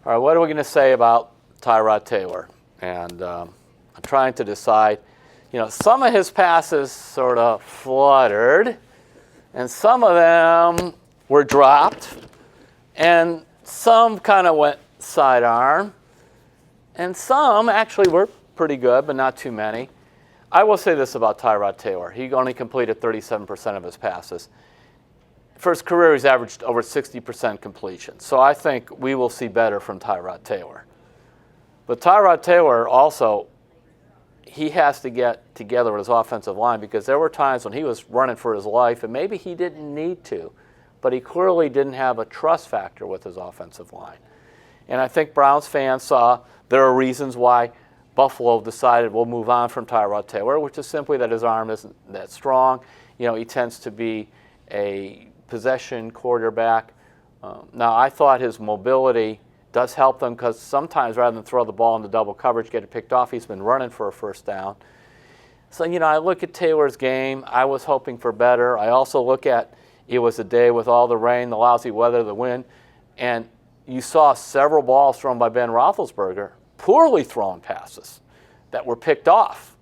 All right, what are we going to say about Tyrod-Taylor? And I'm trying to decide. Some of his passes sort of fluttered, and some of them were dropped, and some kind of went sidearm, and some actually were pretty good, but not too many. I will say this about Tyrod-Taylor. He only completed 37% of his passes. For his career, he's averaged over 60% completion. So I think we will see better from Tyrod-Taylor. But Tyrod-Taylor also, he has to get together with his offensive line, because there were times when he was running for his life, and maybe he didn't need to, but he clearly didn't have a trust factor with his offensive line. And I think Browns fans saw there are reasons why Buffalo decided we'll move on from Tyrod-Taylor, which is simply that his arm isn't that strong. He tends to be a possession quarterback. Now, I thought his mobility does help them, because sometimes rather than throw the ball into double coverage, get it picked off, he's been running for a first down. So, I look at Taylor's game. I was hoping for better. I also look at it was a day with all the rain, the lousy weather, the wind, and you saw several balls thrown by Ben Roethlisberger, poorly thrown passes that were picked off.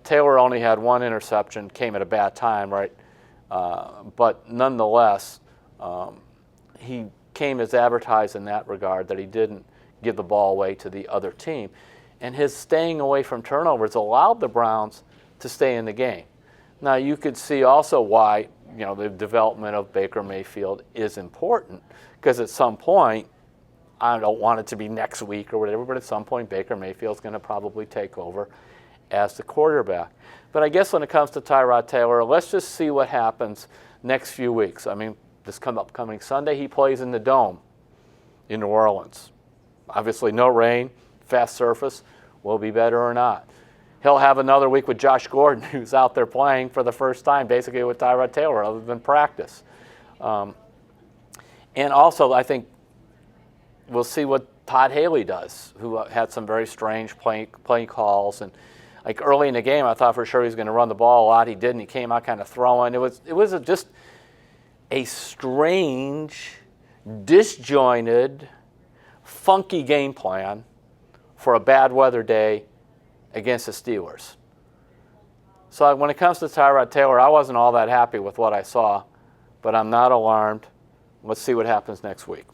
Taylor only had one interception, came at a bad time, right? But nonetheless, he came as advertised in that regard, that he didn't give the ball away to the other team. And his staying away from turnovers allowed the Browns to stay in the game. Now, you could see also why the development of Baker Mayfield is important, because at some point, I don't want it to be next week or whatever, but at some point Baker Mayfield's going to probably take over as the quarterback. But I guess when it comes to Tyrod-Taylor, let's just see what happens next few weeks. I mean, this upcoming Sunday, he plays in the Dome in New Orleans. Obviously, no rain, fast surface. Will it be better or not? He'll have another week with Josh Gordon, who's out there playing for the first time, basically with Tyrod-Taylor, other than practice. And also, I think we'll see what Todd Haley does, who had some very strange play calls. And like early in the game, I thought for sure he was going to run the ball a lot. He didn't. He came out kind of throwing. It was just a strange, disjointed, funky game plan for a bad weather day against the Steelers. So when it comes to Tyrod-Taylor, I wasn't all that happy with what I saw, but I'm not alarmed. Let's see what happens next week.